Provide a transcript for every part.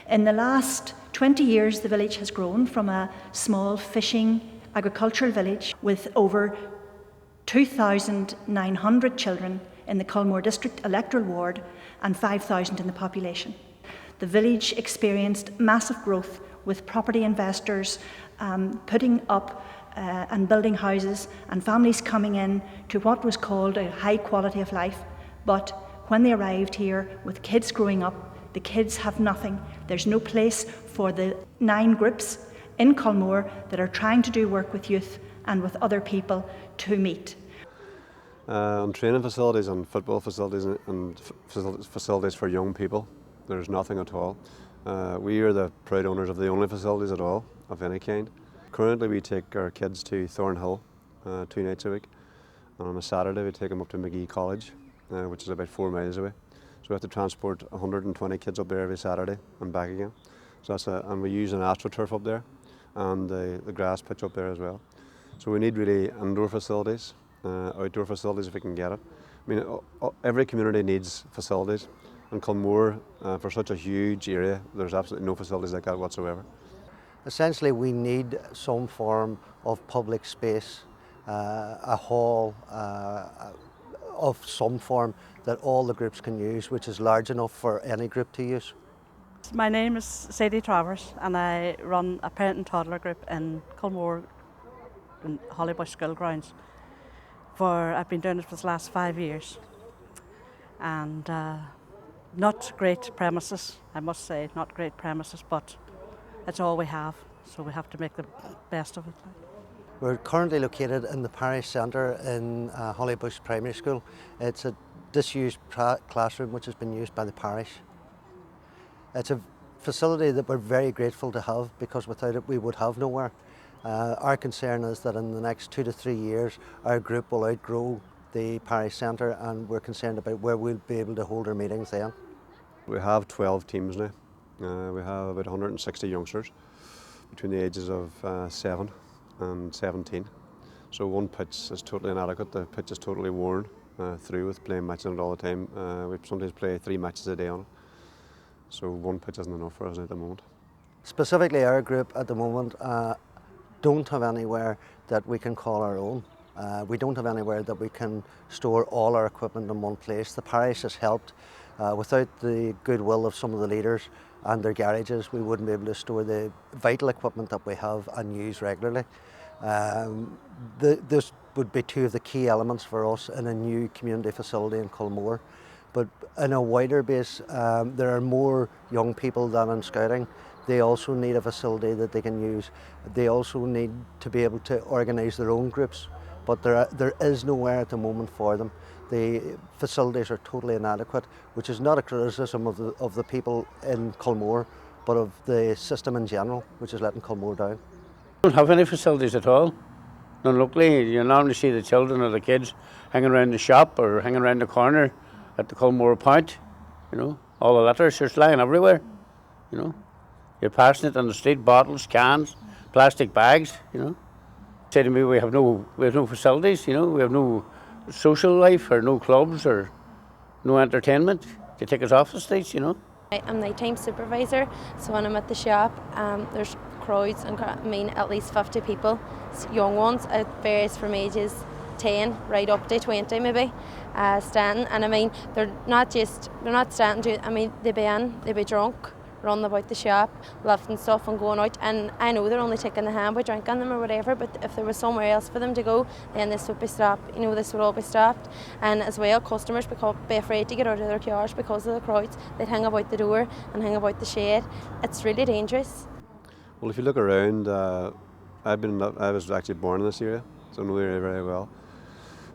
In the last 20 years, the village has grown from a small fishing agricultural village with over 2,900 children in the Culmore district electoral ward and 5,000 in the population. The village experienced massive growth with property investors putting up and building houses and families coming in to what was called a high quality of life. But when they arrived here with kids growing up, the kids have nothing. There's no place for the 9 groups in Culmore that are trying to do work with youth and with other people to meet. On training facilities and football facilities and facilities for young people, there's nothing at all. We are the proud owners of the only facilities at all, of any kind. Currently we take our kids to Thornhill 2 nights a week, and on a Saturday we take them up to Magee College, which is about 4 miles away. So we have to transport 120 kids up there every Saturday and back again. So and we use an AstroTurf up there and the grass pitch up there as well. So we need really indoor facilities, outdoor facilities if we can get it. I mean, every community needs facilities, and Culmore, for such a huge area, there's absolutely no facilities like that whatsoever. Essentially, we need some form of public space, a hall of some form that all the groups can use, which is large enough for any group to use. My name is Sadie Travers, and I run a parent and toddler group in Culmore in Hollybush School Grounds. I've been doing it for the last 5 years, and not great premises, I must say, not great premises, but it's all we have, so we have to make the best of it. We're currently located in the parish centre in Hollybush Primary School. It's a disused classroom which has been used by the parish. It's a facility that we're very grateful to have, because without it we would have nowhere. Our concern is that in the next 2 to 3 years our group will outgrow the parish centre, and we're concerned about where we'll be able to hold our meetings then. We have 12 teams now. We have about 160 youngsters between the ages of 7 and 17. So one pitch is totally inadequate. The pitch is totally worn through with playing matches on it all the time. We sometimes play 3 matches a day on it. So one pitch isn't enough for us at the moment. Specifically our group at the moment don't have anywhere that we can call our own. We don't have anywhere that we can store all our equipment in one place. The parish has helped. Without the goodwill of some of the leaders and their garages, we wouldn't be able to store the vital equipment that we have and use regularly. This would be 2 of the key elements for us in a new community facility in Culmore. But in a wider base, there are more young people than in scouting. They also need a facility that they can use. They also need to be able to organise their own groups, but there is nowhere at the moment for them. The facilities are totally inadequate, which is not a criticism of the people in Culmore, but of the system in general, which is letting Culmore down. We don't have any facilities at all. None locally. You normally see the children or the kids hanging around the shop or hanging around the corner at the Culmore Point. You know, all the litters are lying everywhere. You know, you're passing it on the street, bottles, cans, plastic bags. You know, say to me, we have no facilities. You know, we have no social life or no clubs or no entertainment to take us off the streets, you know. I'm the time supervisor, so when I'm at the shop, there's crowds, and I mean at least 50 people, young ones, it varies from ages 10 right up to 20 maybe, standing, and I mean they're not standing to, I mean they be drunk, running about the shop, lifting stuff and going out, and I know they're only taking the hand by drinking them or whatever, but if there was somewhere else for them to go, then this would be stopped, you know, this would all be stopped. And as well, customers be afraid to get out of their cars because of the crowds. They'd hang about the door and hang about the shed. It's really dangerous. Well, if you look around, I was actually born in this area, so I know the area very well.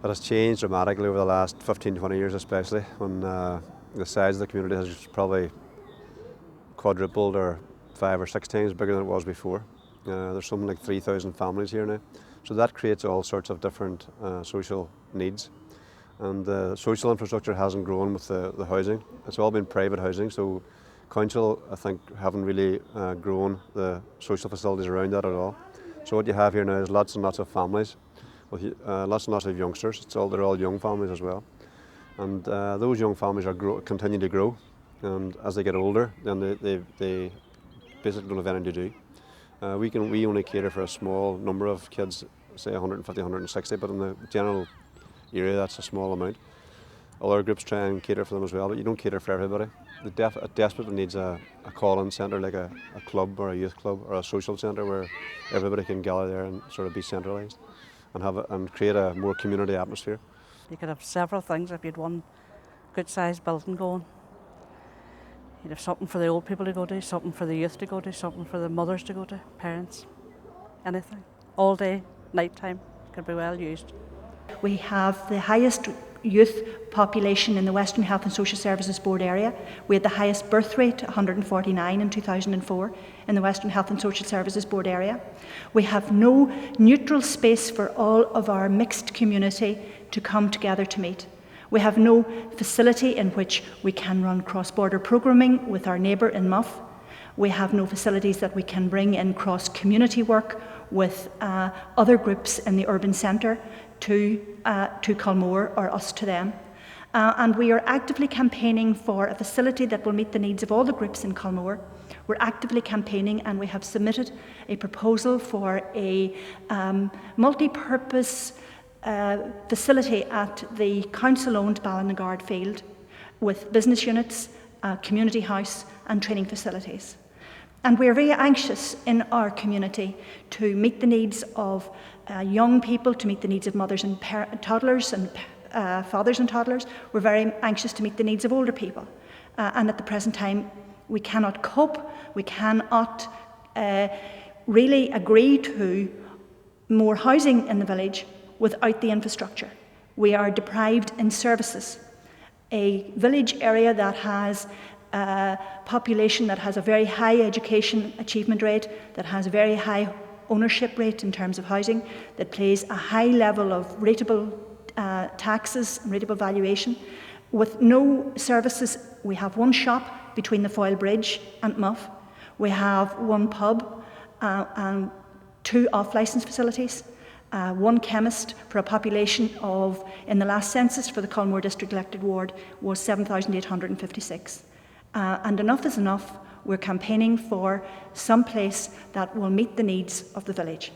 It has changed dramatically over the last 15-20 years, especially when the size of the community has probably quadrupled or 5 or 6 times bigger than it was before. There's something like 3,000 families here now. So that creates all sorts of different social needs. And the social infrastructure hasn't grown with the housing. It's all been private housing, so council, I think, haven't really grown the social facilities around that at all. So what you have here now is lots and lots of families, with lots and lots of youngsters. They're all young families as well. And those young families continue to grow. and as they get older, then they basically don't have anything to do. We only cater for a small number of kids, say 150, 160, but in the general area that's a small amount. Other groups try and cater for them as well, but you don't cater for everybody. It desperately needs a call-in centre, like a club or a youth club or a social centre where everybody can gather there and sort of be centralised and create a more community atmosphere. You could have several things if you had one good-sized building going. You'd have something for the old people to go to, something for the youth to go to, something for the mothers to go to, parents, anything. All day, night time, could be well used. We have the highest youth population in the Western Health and Social Services Board area. We had the highest birth rate, 149 in 2004, in the Western Health and Social Services Board area. We have no neutral space for all of our mixed community to come together to meet. We have no facility in which we can run cross-border programming with our neighbour in Muff. We have no facilities that we can bring in cross-community work with other groups in the urban centre to Culmore or us to them. And we are actively campaigning for a facility that will meet the needs of all the groups in Culmore. We're actively campaigning, and we have submitted a proposal for a multi-purpose facility at the council-owned Ballynagard field with business units, community house and training facilities. And we're very anxious in our community to meet the needs of young people, to meet the needs of mothers and toddlers and fathers and toddlers. We're very anxious to meet the needs of older people. And at the present time, we cannot cope, we cannot really agree to more housing in the village without the infrastructure. We are deprived in services. A village area that has a population that has a very high education achievement rate, that has a very high ownership rate in terms of housing, that pays a high level of rateable taxes and rateable valuation. With no services, we have one shop between the Foyle Bridge and Muff. We have one pub and two off-licence facilities. One chemist for a population of, in the last census for the Culmore District Elected Ward, was 7,856. And enough is enough. We're campaigning for some place that will meet the needs of the village.